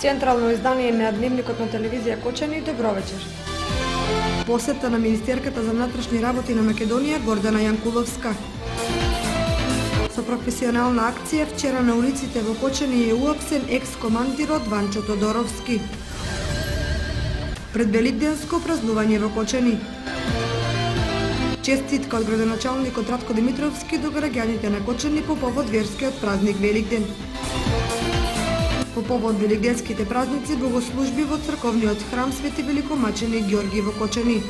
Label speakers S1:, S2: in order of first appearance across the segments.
S1: Централно издание на Дневникот на телевизија Кочани, добро вечер. Посета на министерката за внатрешни работи на Македонија Гордана Јанкуловска. Со професионална акција вчера на улиците во Кочани е уапсен екс-командирот Ванчо Тодоровски. Пред великденско празнување во Кочани. Честитка од градоначалникот Ратко Димитровски до граѓаните на Кочани по повод верскиот празник Великден. По повод великденските празници богослужби во црковниот храм Свети Великомаченик Ѓорги во Кочани.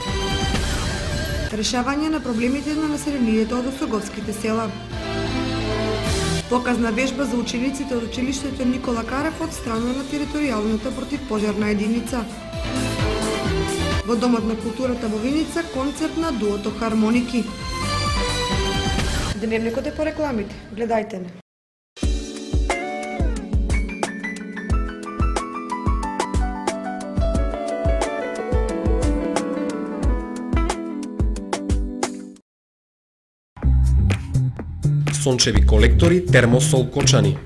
S1: Решавање на проблемите на населението од Осоговските села. Показна вежба за учениците од училиштето Никола Карев од страна на територијалната противпожарна единица. Во Домот на културата во Виница концерт на дуото Хармоники. Дневникот е по рекламите. Гледајте не.
S2: Сончеви колектори Термосол Кочани.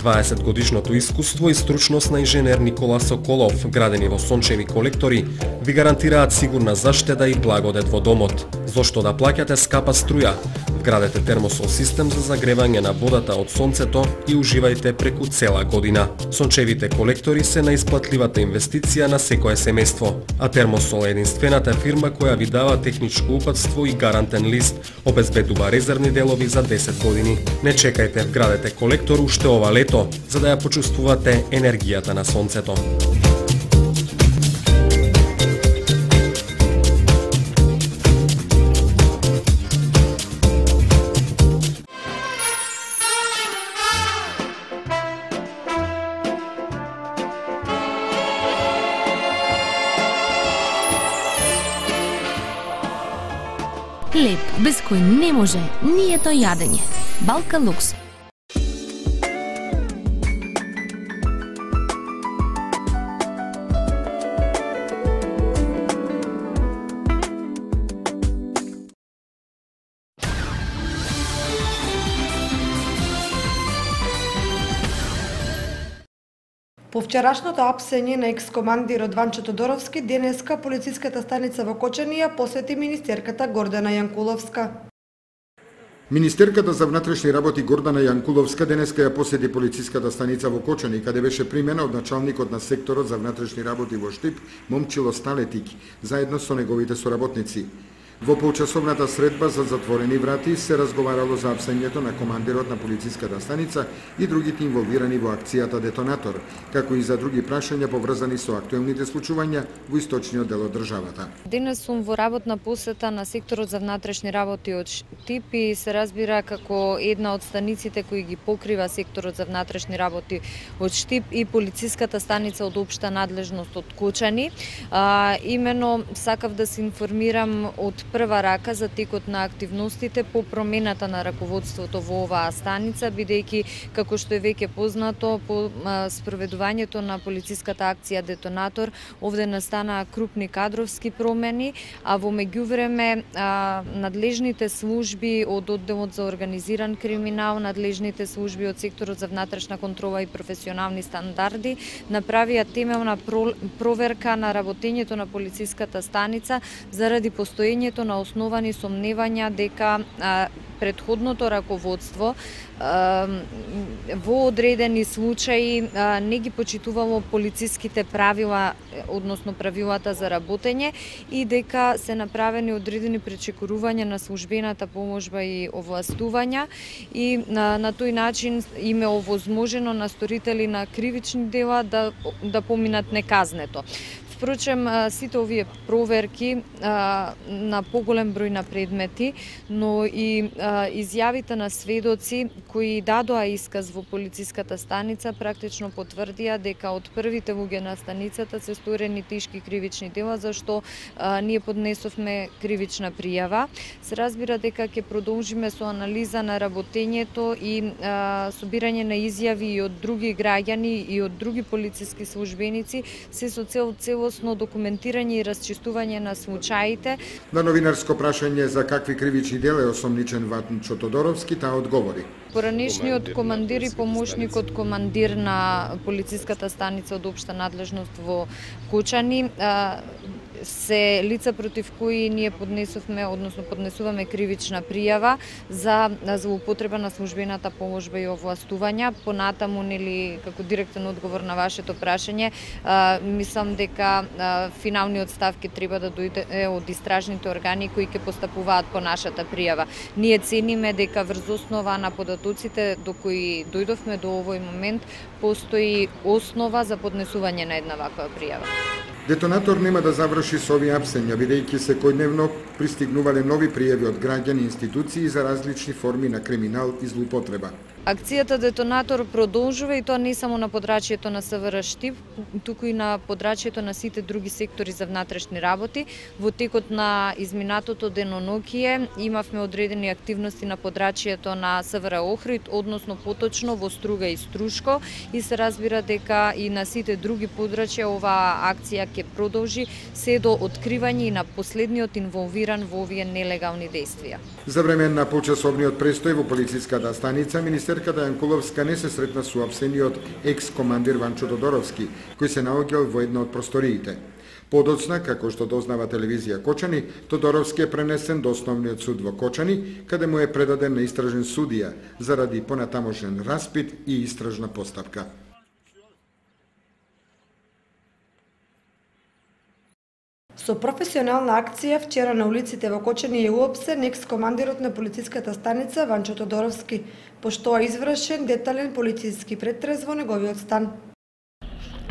S2: 20-годишното искуство и стручност на инженер Никола Соколов, градени во сончеви колектори, ви гарантираат сигурна заштеда и благодет во домот. Зошто да плаќате скапа струја? Вградете термосол систем за загревање на водата од сонцето и уживајте преку цела година. Сончевите колектори се наисплатливата инвестиција на секое семејство, а Термосол е единствената фирма која ви дава техничко упатство и гарантен лист, обезбедува резервни делови за 10 години. Не чекајте, вградете колектор уште ова лето, за да ја почувствувате енергијата на сонцето.
S3: Леп, без кој не може ни ето јадење. Балка Лукс.
S1: По вчерашното апсење на екс-командирот Ванчо Тодоровски, денеска полициската станица во Кочани ја посети министерката Гордана Јанкуловска.
S4: Министерката за внатрешни работи Гордана Јанкуловска денеска ја посети полициската станица во Кочани, каде беше примена од началникот на секторот за внатрешни работи во Штип, Момчило Сталетик, заедно со неговите соработници. Во полчасовната средба за затворени врати се разговарало за апсењето на командирот на полициската станица и другите инволвирани во акцијата Детонатор, како и за други прашања поврзани со актуелните случувања во источниот дел од државата.
S5: Денес сум во работна посета на секторот за внатрешни работи од Штип и се разбира како една од станиците кои ги покрива секторот за внатрешни работи од Штип и полициската станица од општа надлежност од Кочани. Имено сакав да се информирам од прва рака за текот на активностите по промената на раководството во оваа станица, бидејќи, како што е веќе познато, по спроведувањето на полициската акција Детонатор, овде настанаа крупни кадровски промени, а во меѓувреме надлежните служби од одделот за организиран криминал, надлежните служби од секторот за внатрешна контрола и професионални стандарди направија темелна проверка на работењето на полициската станица заради постоењето на основани сомневања дека претходното раководство во одредени случаи не ги почитувало полициските правила, односно правилата за работење и дека се направени одредени пречекорувања на службената поможба и овластувања и на тој начин им е овозможено на сторители на кривични дела да поминат неказнето. Впрочем, сите овие проверки на поголем број на предмети, но и изјавите на сведоци кои дадоа исказ во полициската станица практично потврдија дека од првите луѓе на станицата се сторени тешки кривични дела за што ние поднесовме кривична пријава. Се разбира дека ќе продолжиме со анализа на работењето и собирање на изјави и од други граѓани и од други полициски службеници, се со целосно целосно документирање и расчистување на случаите.
S4: На новинарско прашање за какви кривични дела е осомничен Ванчо Тодоровски, таа одговори.
S5: Поранишниот командир и помошникот командир на полициската станица од општа надлежност во Кочани се лица против кои ние поднесуваме кривична пријава за злоупотреба на службената положба и овластувања. Понатаму, нели, како директен одговор на вашето прашање, мислам дека финалниот став ќе треба да дојде од истражните органи кои ќе постапуваат по нашата пријава. Ние цениме дека врз основа на податоците до кои дојдовме до овој момент постои основа за поднесување на една ваква пријава.
S4: Детонатор нема да заврши со овие апсења, бидејќи секојдневно пристигнувале нови пријави од граѓани и институции за различни форми на криминал и злоупотреба.
S5: Акцијата Детонатор продолжува и тоа не само на подрачјето на СВР Штип, туку и на подрачјето на сите други сектори за внатрешни работи. Во текот на изминатото денонокие имавме одредени активности на подрачјето на СВР Охрид, односно поточно во Струга и Струшко, и се разбира дека и на сите други подрачја оваа акција ќе продолжи се до откривање и на последниот инволвиран во овие нелегални дејствија.
S4: За време на почасовниот престој во полициската станица, министерката Јанкуловска не се сретна со апсениот екс-командир Ванчо Тодоровски, кој се наоѓал во една од просториите. Подоцна, како што дознава телевизија Кочани, Тодоровски е пренесен до основниот суд во Кочани, каде му е предаден на истражен судија заради понатамошен распит и истражна постапка.
S1: Со професионална акција вчера на улиците во Кочани е уопсен екс-командирот на полициската станица Ванчо Тодоровски, пошто е извршен детален полициски претрез во неговиот стан.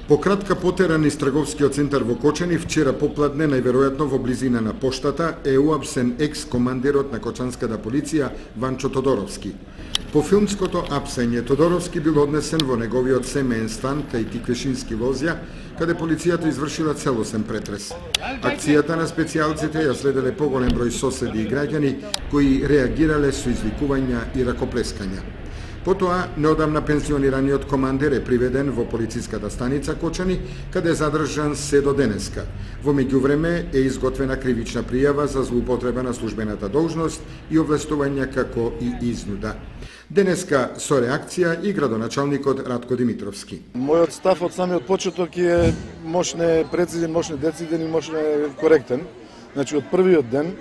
S4: По кратка потера низ трговскиот центар во Кочани, вчера попладне, најверојатно во близина на поштата, е уапсен екс-командирот на кочанската полиција Ванчо Тодоровски. По филмското апсење, Тодоровски бил однесен во неговиот семеен стан кај Тиквешински лозја, каде полицијата извршила целосен претрес. Акцијата на специјалците ја следеле поголем број соседи и граѓани кои реагирале со извикувања и ракоплескања. Потоа, неодамна пензионираниот командир е приведен во полициската станица Кочани, каде е задржан се до денеска. Во меѓувреме е изготвена кривична пријава за злоупотреба на службената должност и овластување како и изнуда. Денеска со реакција и градоначалникот Радко Димитровски.
S6: Мојот став од самиот почеток е мошне прецизен, мошне дециден и мошне коректен. Значи, од првиот ден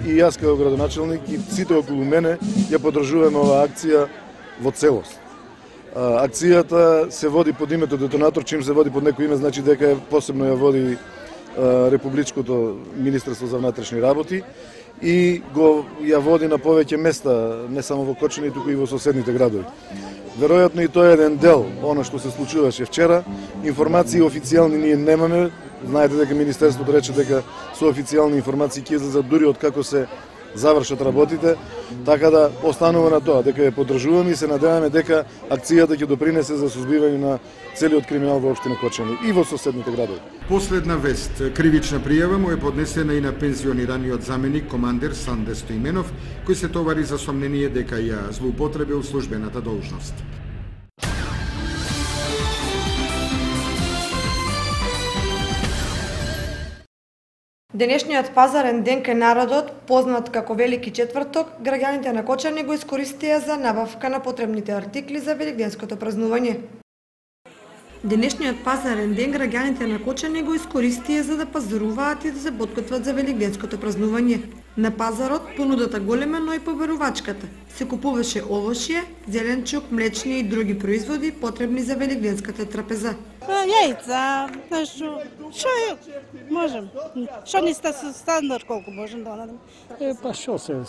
S6: и јас како градоначалник и сите околу мене ја поддржуваме оваа акција во целост. Акцијата се води под името Детонатор, чим се води под некој име, значи дека посебно ја води Републичкото Министерство за внатрешни работи и ја води на повеќе места, не само во Кочани, туку и во соседните градови. Веројатно и тоа е еден дел, она што се случуваше вчера. Информации официјални ние немаме. Знаете дека Министерството рече дека со официјални информации ќе излезат дури од како се завршат работите, така да останува на тоа, дека ја поддржуваме и се надеваме дека акцијата ќе допринесе за сузбивање на целиот криминал во општина Кочани и во соседните градови.
S4: Последна вест, кривична пријава му е поднесена и на пензионираниот заменик командир Санде Стоименов, кој се товари за сомнение дека ја злоупотребил службената должност.
S1: Денешниот пазарен ден кај народот, познат како Велики четврток, граѓаните на Кочани го искористија за набавка на потребните артикли за великденското празнување. Денешниот пазарен ден граѓаните на Кочани го искористија за да пазаруваат и да се подготват за великденското празнување. На пазарот понудата голема, но и побарувачката. Се купуваше овошје, зеленчук, млечни и други производи потребни за великденската трапеза.
S7: Јајца, нешто, што можем? Што ни ста стандард колку можем да надам?
S8: Па што се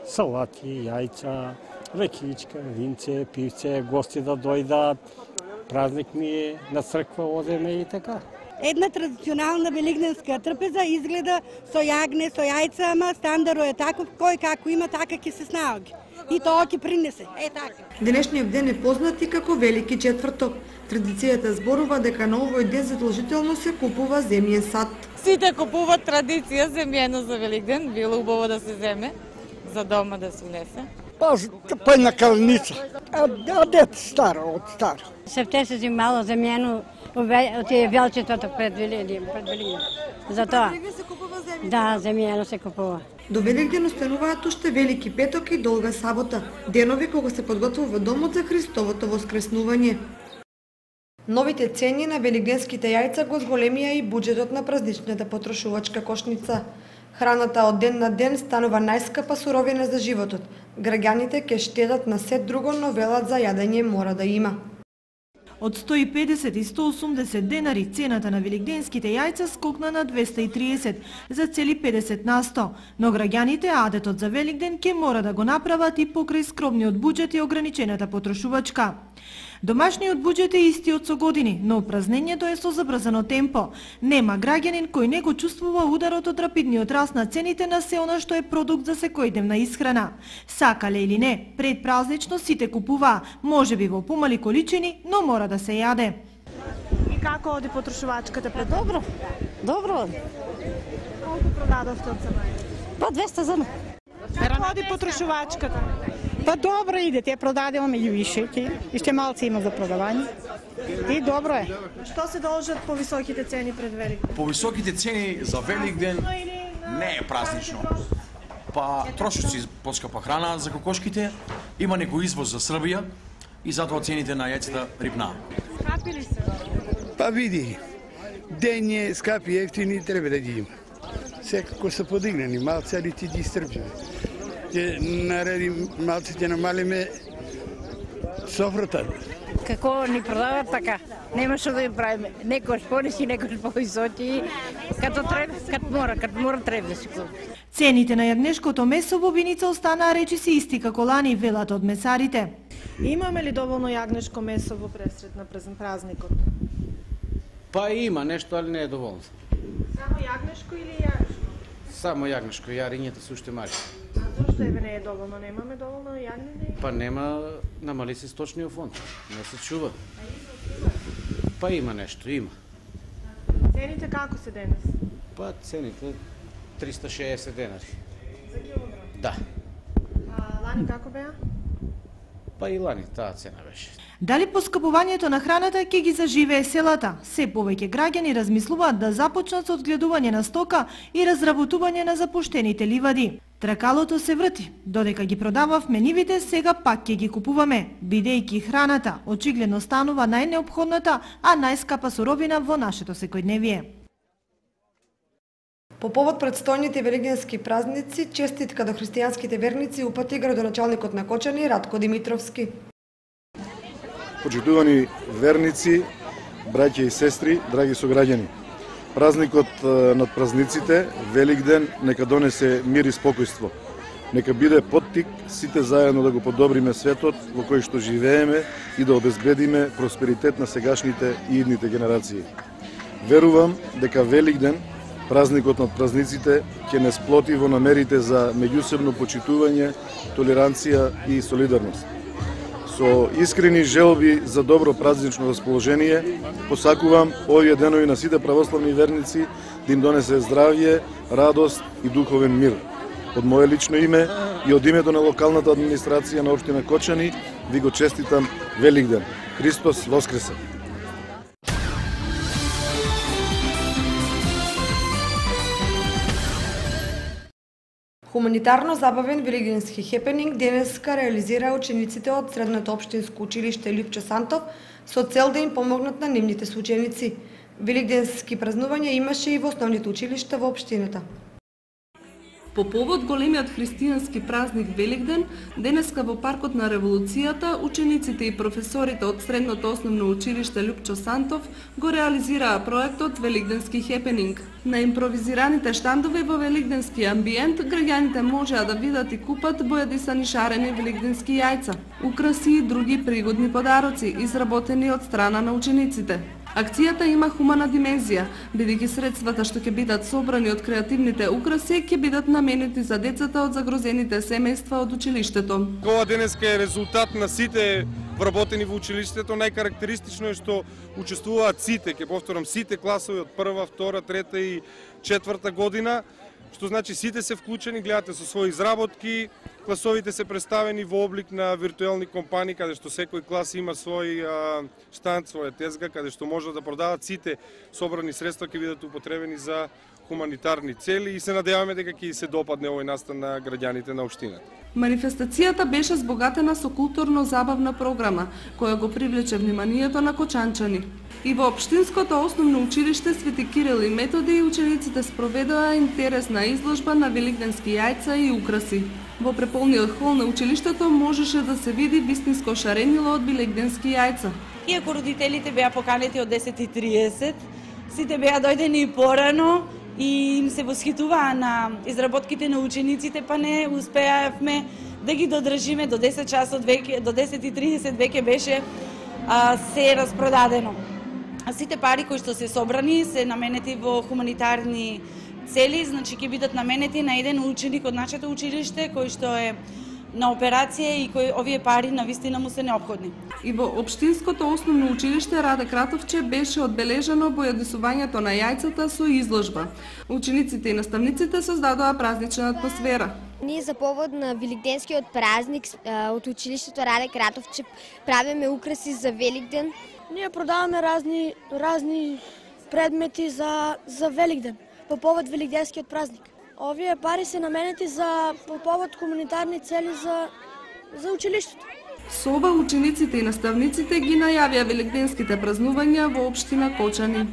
S8: салати, јајца, рекичка, винце, пивце, гости да дојдат, празник ми е, на црква одеме и така.
S7: Една традиционална великденска трпеза изгледа со јагне, со јајца, ама стандарот е таков, кој како има, така ќе се снаоѓи. И тоа ќе принесе, така.
S1: Денешниот ден е познат и како Велики четврток. Традицијата зборува дека на овој ден задолжително се купува земјен сад.
S9: Сите купуваат традиција земјено за Великден, било убаво да се земе, за дома да се унесе.
S10: Па на калница. А дете старо, од старо.
S11: Се втесе си мало земјено
S10: Тие велчетата пред Великден. За тоа.
S1: Се купува земја.
S10: Да, земјано се купува.
S1: До Великден остануваат уште Велики петок и Долга сабота, денови кога се подготвува домот за Христовото воскреснување. Новите цени на великденските јајца го зголемија и буџетот на празничната потрошувачка кошница. Храната од ден на ден станува најскапа суровина за животот. Граѓаните ќе штедат на сет друго, но велат за јадење мора да има.
S11: Од 150 и 180 денари цената на великденските јајца скокна на 230 за цели 50%, но граѓаните адетот за Великден ќе мора да го направат и покрај скромниот буџет и ограничената потрошувачка. Домашниот буџет е истиот со години, но празнењето е со забрзано темпо. Нема граѓанин кој не го чувствува ударот од рапидниот раст на цените на се она што е продукт за секојдневна исхрана. Сакале или не, предпразнично сите купуваа, можеби во помали количини, но мора да се јаде. И како оди потрошувачката пред?
S10: Добро. Добро.
S11: Колку продадовте од самај?
S10: Па 200 зона.
S11: Како оди потрошувачката?
S12: Па добро иде, те продадеме меѓу вишеки, иште малце има за продавање. И добро е.
S11: Што се должат по високите цени пред Великден?
S13: По високите цени за Великден не е празнично. Па трошат се поскапа храна за кокошките, има некој извоз за Србија и затоа цените на јајцата рипнаа.
S11: Скапи ли се?
S14: Па види, ден е скапи, ефтини, треба да ги има. Секако се подигнани, малце, али ти ги изтрпиме. Ќе наредим малце, ќе намалиме софрата.
S12: Како ни продават така, нема што да им правиме. Некојаш пониски, некојаш повисоки, като мора треба да си купи.
S11: Цените на јагнешкото месо во Виница останаа речиси исти како лани, велат од месарите. Имаме ли доволно јагнешко месо во пресред на празникот?
S15: Па има нешто, али не е доволно.
S11: Само јагнешко или јарешко?
S15: Само јагнешко, јарињата се уште мали.
S11: А зошто еве не е доволно? Немаме доволно јагнене?
S15: Па нема, намали се сточниот фонд. Не се чува. Па има нешто, има.
S11: Цените како се денес?
S15: Па цените 360 денари.
S11: За килограм?
S15: Да.
S11: А лани како беа?
S15: Па и лани таа цена беше.
S11: Дали поскапувањето на храната ќе ги заживее селата? Се повеќе граѓани размислуваат да започнат со одгледување на стока и разработување на запуштените ливади. Тракалото се врти, додека ги продававме нивите, сега пак ќе ги купуваме, бидејќи храната очигледно станува најнеопходната, а најскапа суровина во нашето секојдневие.
S1: По повод предстојните великденски празници, честитка до христијанските верници упати градоначалникот на Кочани Радко Димитровски.
S6: Почитувани верници, браќа и сестри, драги сограѓани. Празникот над празниците, Великден, нека донесе мир и спокојство. Нека биде поттик сите заедно да го подобриме светот во кој што живееме и да обезбедиме просперитет на сегашните и идните генерации. Верувам дека Великден, празникот над празниците, ќе не сплоти во намерите за меѓусебно почитување, толеранција и солидарност. Со искрени желби за добро празнично расположение, посакувам овие денови на сите православни верници да им донесе здравје, радост и духовен мир. Од моје лично име и од името на локалната администрација на општина Кочани ви го честитам Великден. Христос воскресе!
S1: Хуманитарно забавен великденски хепенинг денеска реализира учениците од Средното општинско училиште Липчо Сантов со цел да им помогнат на нивните соученици. Великденски празнувања имаше и во основните училишта во општината.
S16: По повод големиот христијански празник Великден, денеска во паркот на Револуцијата, учениците и професорите од Средното основно училиште Липчо Сантов го реализираа проектот Великденски хепенинг. На импровизираните штандови во великденски амбиент, граѓаните можеа да видат и купат бојадисани шарени великденски јајца, украси и други пригодни подароци, изработени од страна на учениците. Акцијата има хумана димензија, бидејќи средствата што ќе бидат собрани од креативните украси ќе бидат наменети за децата од загрозените семејства од училиштето.
S17: Ова денеска е резултат на сите вработени во училиштето. Најкарактеристично е што учествуваат сите, ќе повторам, сите класови од прва, втора, трета и четврта година, што значи сите се вклучени, гледате со своји изработки, класовите се представени во облик на виртуелни компании, каде што секој клас има свој штанд, своја тезга, каде што можат да продават сите собрани средства ќе бидат употребени за хуманитарни цели и се надеваме дека ќе се допадне овој настан на граѓаните на општината.
S16: Манифестацијата беше збогатена со културно-забавна програма, која го привлече вниманието на кочанчани. И во Општинското основно училиште Свети Кирил и Методи учениците спроведоа интересна изложба на великденски јајца и украси. Во преполниот хол на училиштето можеше да се види вистинско шаренило од великденски јајца.
S18: Иако родителите беа поканети од 10:30, сите беа дојдени и порано и им се восхитуваа на изработките на учениците, па не успеавме да ги додржиме до 10 часот веќе, до 10:30 веќе беше се распродадено. Сите пари кои што се собрани се наменети во хуманитарни цели, значи ќе бидат наменети на еден ученик од нашето училиште кој што е на операција и кој овие пари навистина му се неопходни.
S16: И во Општинското основно училиште Раде Кратовче беше одбележано бојадисувањето на јајцата со изложба. Учениците и наставниците создадоа празнична атмосфера.
S19: Ние за повод на Великденскиот празник од училиштето Раде Кратовче правиме украси за Великден.
S20: Ние продаваме разни предмети за Великден по повод Великденскиот празник. Овие пари се наменети по повод хуманитарни цели за училиштето.
S16: Со ова учениците и наставниците ги најавија великденските празнувања во општина Кочани.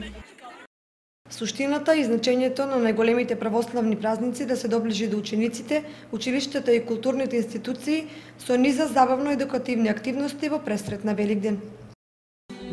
S1: Суштината и значењето на најголемите православни празници да се доближи до учениците, училиштата и културните институции со низа забавно-едукативни активности во пресрет на Великден.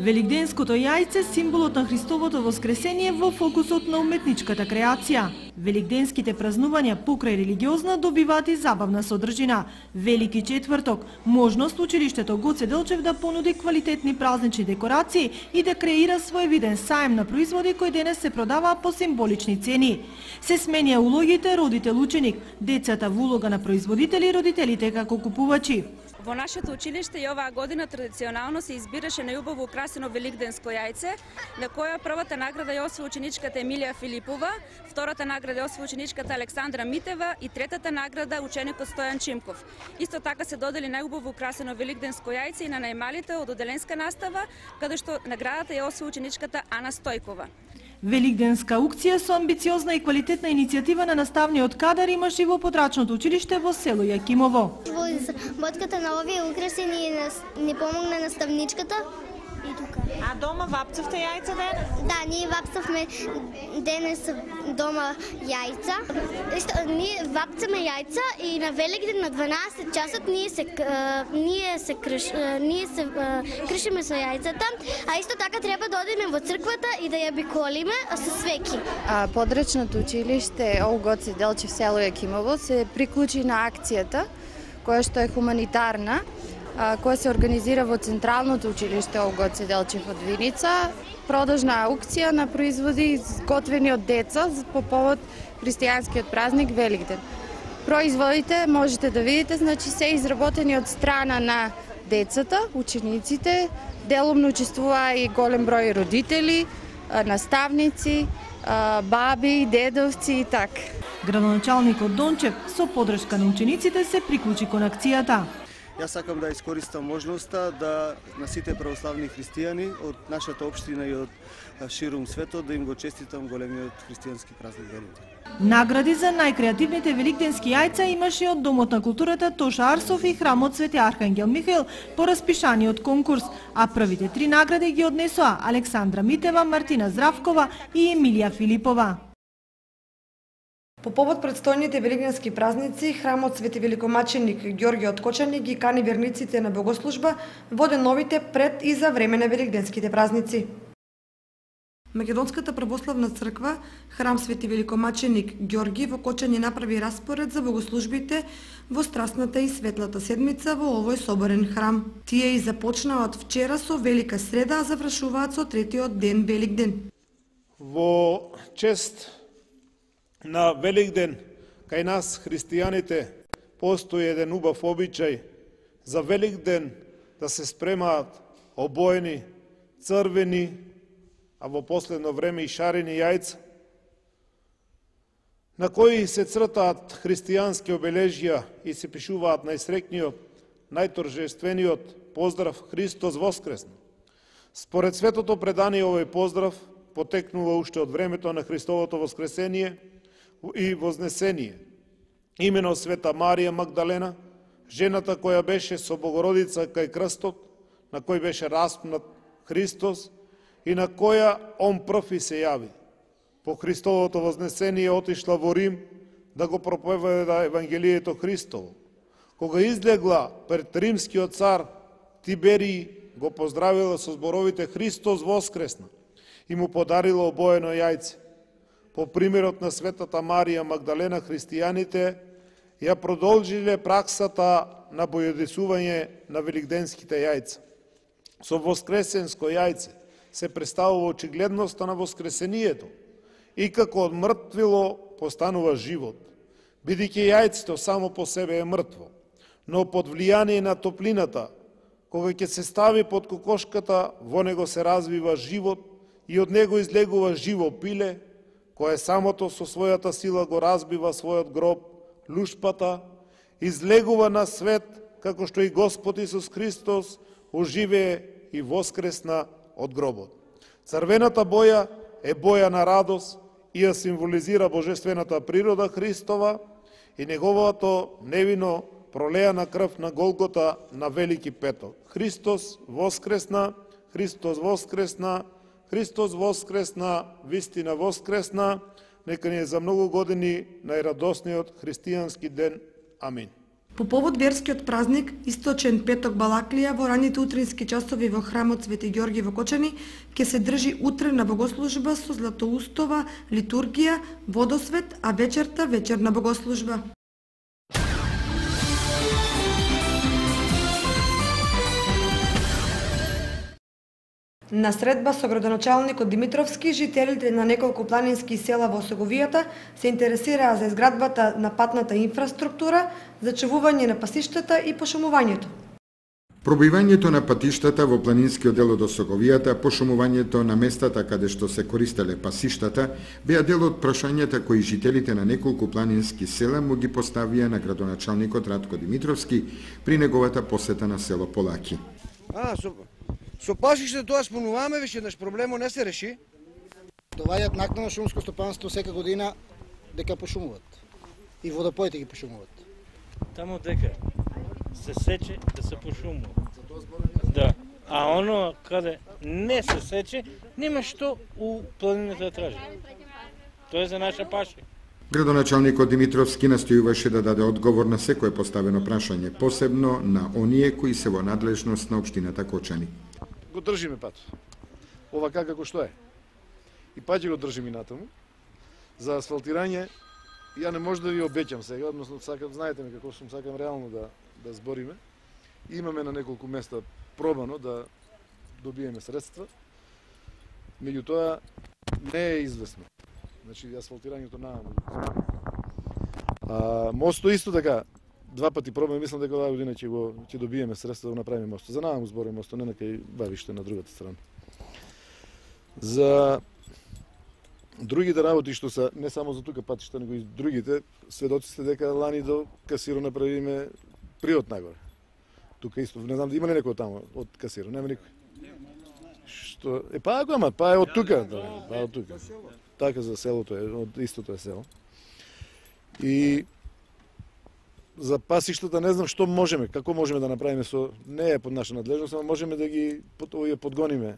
S11: Великденското јајце, символот на Христовото воскресение во фокусот на уметничката креација. Великденските празнувања покрај религиозна добиваат и забавна содржина. Велики четврток, можност училиштето Гоце Делчев да понуди квалитетни празнични декорации и да креира своевиден саем на производи кои денес се продаваа по символични цени. Се сменија улогите родител-ученик, децата во улога на производители и родителите како купувачи.
S21: Во нашето училиште и оваа година традиционално се избираше најубаво украсено великденско јајце, на која првата награда ја освои ученичката Емилија Филипова, втората награда ја освои ученичката Александра Митева и третата награда ученикот Стојан Чимков. Исто така се додели најубаво украсено великденско јајце и на најмалите од оделенска настава, каде што наградата ја освои ученичката Ана Стојкова.
S11: Великденска аукција со амбициозна и квалитетна иницијатива на наставниот кадар имаше и во подрачното училиште во село Јакимово.
S22: Во изработката на овие украси ни помогна наставничката и тука.
S23: А дома вапцовте јајца денес?
S22: Да, ние вапцовме денес дома јајца. Ние вапцаме јајца и на Великден на 12 часот ние се кршиме со јајцата, а исто така треба да одиме во црквата и да ја биколиме со свеки.
S24: Подрачното училиште Гоце Делчев село Јакимово се приклучи на акцијата која што е хуманитарна, која се организира во Централното училиште Гоце Делчев од Виница, продажна аукција на производи изготвени од деца по повод христијанскиот празник Великден. Производите можете да видите, значи се изработени од страна на децата, учениците, делумно учествуваа и голем број родители, наставници, баби, дедовци и така.
S11: Градоначалникот Дончев со подршка на учениците се приклучи кон акцијата.
S25: Јас сакам да искористам можноста да на сите православни христијани од нашата општина и од ширум светот да им го честитам големиот христијански празник Великден.
S11: Награди за најкреативните великденски јајца имаше од Домот на културата Тоша Арсов и храмот Свети Архангел Михаил по распишаниот конкурс, а првите 3 награди ги однесоа Александра Митева, Мартина Здравкова и Емилија Филипова.
S1: По повод предстојните великденски празници, храмот Свети Великомаченик Ѓорѓе од Кочани ги кани верниците на богослужба во деновите пред и за време на великденските празници. Македонската православна црква, храм Свети Великомаченик Ѓорѓи во Кочани направи распоред за богослужбите во Страстната и Светлата седмица во овој соборен храм. Тие и започнаат вчера со Велика среда, а завршуваат со третиот ден Великден.
S6: Во чест на Великден, кај нас, христијаните, постои еден убав обичај за Великден да се спремаат обоени, црвени, а во последно време и шарени јајца.
S2: на кои се цртаат христијански обележја и се пишуваат најсрекниот, најторжествениот поздрав Христос воскресна. Според светото предание, овој поздрав потекнува уште од времето на Христовото воскресение и вознесение. Имено Света Марија Магдалена, жената која беше со Богородица кај крстот, на кој беше распнат Христос и на која он прв и се јави. По Христовото вознесение отишла во Рим да го проповеда Евангелието Христово. Кога излегла пред римскиот цар Тиберий, го поздравила со зборовите Христос воскресна и му подарила обоено јајце. По примерот на Светата Марија Магдалена, христијаните ја продолжиле праксата на бојодесување на великденските јајца. Со воскресенско јајце се представува очигледноста на воскресението и како од мртвило постанува живот, бидејќи јајцето само по себе е мртво, но под влијание на топлината, кога ќе се стави под кокошката, во него се развива живот и од него излегува живо пиле, кое самото со својата сила го разбива својот гроб, лушпата, излегува на свет, како што и Господ Исус Христос оживее и воскресна од гробот. Црвената боја е боја на радост и ја символизира божествената природа Христова и неговото невино пролеана крв на Голгота на Велики петок. Христос воскресна, Христос воскресна, Христос воскресна, вистина воскресна, нека ни е за многу години најрадосниот христијански ден. Амин.
S1: По повод верскиот празник, источен петок Балаклија, во раните утрински часови во храмот Свети Ѓорги во Кочани, ќе се држи утрена богослужба со златоустова литургија, водосвет, а вечерта вечерна богослужба. На средба со градоначалникот Димитровски, жителите на неколку планински села во Осоговијата се интересираа за изградбата на патната инфраструктура, зачувување на пасиштата и пошумувањето.
S3: Пробивањето на патиштата во планинскиот дел од Осоговијата, пошумувањето на местата каде што се користеле пасиштата, беа дел од прашањата кои жителите на неколку планински села му ги поставија на градоначалникот Радко Димитровски при неговата посета на село Полаки.
S4: Со пасиште тоа спомнуваме, веќе еднаш проблемот не се реши.
S5: Доваѓаат накнадно шумско стопанство секаа година дека пошумуваат. И водопоите ги пошумуваат.
S8: Тамо дека се сече да се пошумува. Да. А оно каде не се сече, нема што у планината да тражи. Тоа е за наша паша.
S3: Градоначалникот Димитровски настојуваше да даде одговор на секое поставено прашање, посебно на оние кои се во надлежност на општината Кочани.
S6: Го држиме пат. Ова како што е. И пат го држиме натаму. За асфалтирање, ја не можам да ви обеќам сега, односно сакам, знаете ме како сакам реално да збориме. Имаме на неколку места пробано да добиеме средства. Меѓутоа не е известно. Значи асфалтирањето нааму. Мосто исто така. Два пати пробаме, мислам дека оваа година ќе добиеме средства да направиме мосто. За нааму зборим мосто, не на кај Бавиште на другата страна. За другите работи што се не само за тука патишта, него и другите, сведоци сте дека лани до Касиро направиме приот нагоре. Тука исто, не знам да има ли некој таму од Касиро, нема никој. Што е па ако ама, па е од тука, па од тука. Така за селото е, од истото е село. И за пасиштата не знам што можеме, како можеме да направиме со не е под наша надлежност, ама можеме да ги подгониме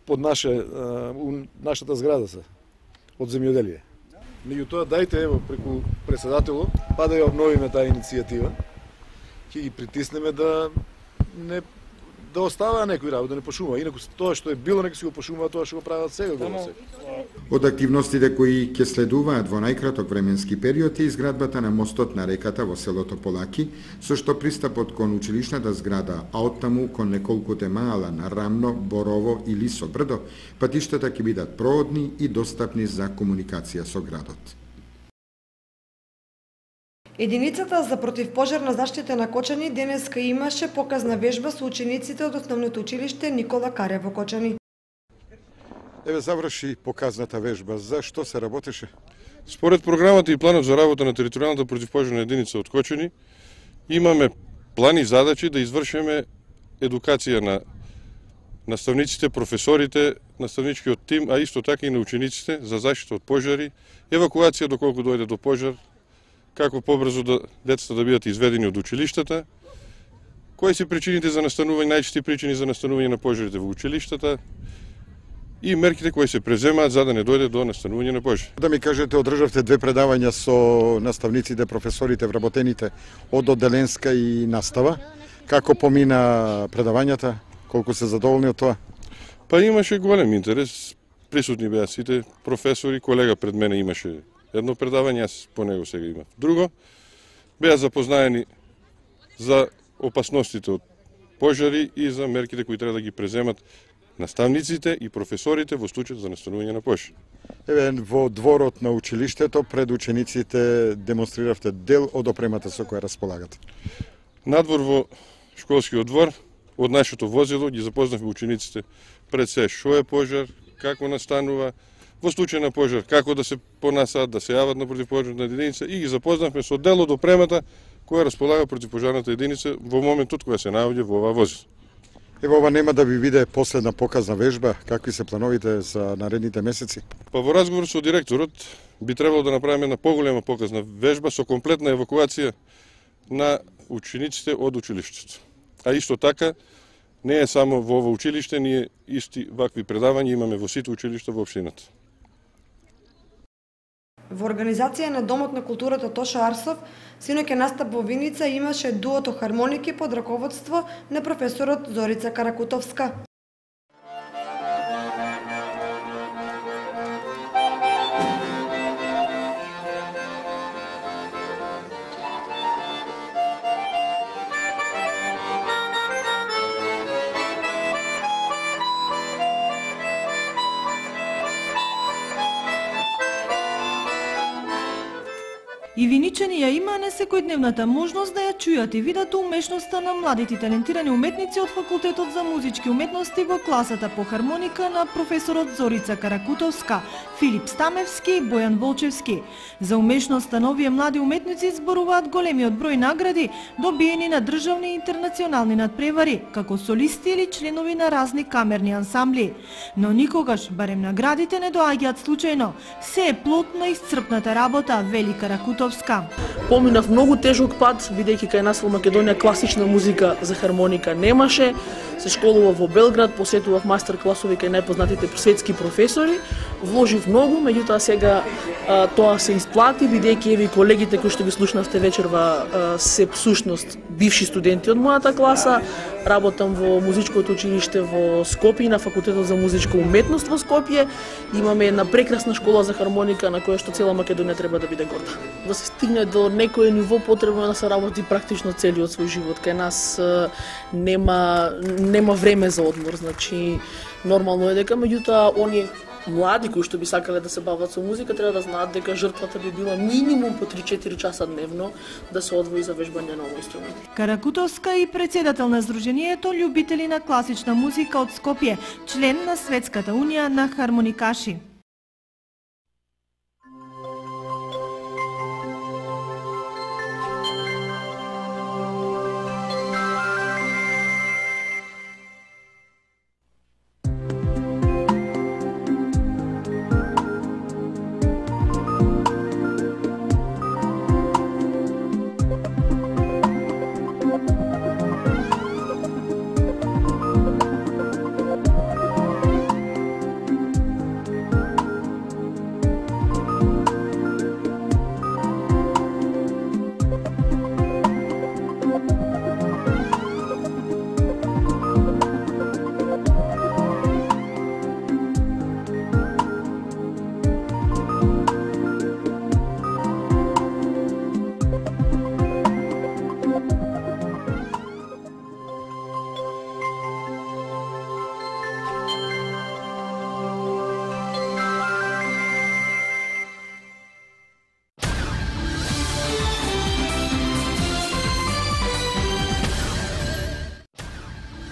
S6: под нашата зграда се од земјоделие. Меѓутоа дајте ево преку председателот па да ја обновиме таа иницијатива. Ќе ги притиснеме да не да оставаа некои работи, да не пошумува. Инаку тоа што е било, нека си го пошумува, тоа што го прават сега.
S3: Од активностите кои ќе следуваат во најкраток временски период е изградбата на мостот на реката во селото Полаки, со што пристапот кон училишната зграда, а оттаму кон неколкуте маала на Рамно, Борово и Лисо Брдо, патиштата ќе бидат проодни и достапни за комуникација со градот.
S1: Единицата за противпожарна заштита на Кочани денеска имаше показна вежба со учениците од основното училиште Никола Каре во Кочани.
S26: Еве заврши показната вежба. За што се работеше?
S7: Според програмата и планот за работа на територијалната противпожарна единица од Кочани, имаме план и задачи да извршиме едукација на наставниците, професорите, наставничкиот тим, а исто така и на учениците за заштита од пожари, евакуација доколку дојде до пожар, како побрзо децата да бидат изведени од училиштата, кои се причините за настанување, најчести причини за настанување на пожарите во училиштата и мерките кои се преземаат за да не дојде до настанување на пожари.
S9: Да ми кажете, одржавте 2 предавања со наставниците, професорите, вработените од одделенска и настава. Како помина предавањата? Колку се задоволни од тоа?
S7: Па имаше голем интерес. Присутни беа сите професори, колега пред мене имаше едно предавање, јас по него сега имам друго. Беа запознаени за опасностите од пожари и за мерките кои треба да ги преземат наставниците и професорите во случај за настанување на пожар.
S9: Еве, во дворот на училиштето пред учениците демонстриравте дел од опремата со која располагате.
S7: Надвор во школскиот двор, од нашето возило ги запознавме учениците пред се што е пожар, како настанува, во случај на пожар како да се понасаат, да се јават на противпожарна единица и ги запознавме со дел од опремата која располага противпожарната единица во моментот која се наоѓа во ова возило.
S9: Ево, ова нема да ви биде последна показна вежба, какви се плановите за наредните месеци?
S7: Па во разговор со директорот би требало да направиме една поголема показна вежба со комплетна евакуација на учениците од училиштето. А исто така, не е само во ова училиште, ние исти вакви предавања имаме во сите училишта во општината.
S1: Во организација на Домот на културата Тоша Арсов, синоќа настап во Виница имаше дуото хармоники под раководство на професорот Зорица Каракутовска.
S11: И виничани ја има несекојдневната можност да ја чујат и видат умешноста на младите талентирани уметници од Факултетот за музички уметности во класата по хармоника на професорот Зорица Каракутовска, Филип Стамевски и Бојан Волчевски. За умешноста на овие млади уметници зборуваат големиот број награди добиени на државни и интернационални надпревари, како солисти или членови на разни камерни ансамбли. Но никогаш, барем наградите не доаѓаат случајно. Се е плод на исцрпната работа, вели Каракутовска.
S10: Поминав многу тежок пат, бидејќи кај нас во Македонија класична музика за хармоника немаше. Се школував во Белград, посетував мастер-класови кај најпознатите светски професори. Вложив многу, меѓутоа сега тоа се исплати, бидејќи еви колегите кои што ги слушнавте вечерва се всушност бивши студенти од мојата класа. Работам во музичкото училиште во Скопје, на Факултетот за музичка уметност во Скопје. Имаме една прекрасна школа за хармоника на која што цела Македонија треба да биде горда. Да се стигне до некој ниво потребно да се работи практично целиот свој живот. Кај нас нема време за одмор, значи нормално е дека меѓутоа оние млади кои што би сакале да се бават со музика треба да знаат дека жртвата би била минимум по 3-4 часа дневно да се одвои за вежбање на овој инструмент.
S11: Каракутовска и председател на Сдруженијето љубители на класична музика од Скопје, член на Светската унија на хармоникаши.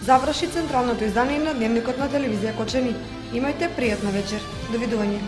S11: Заврши централното издание на Дневникот на телевизија Кочани. Имајте пријатна вечер. Довидување.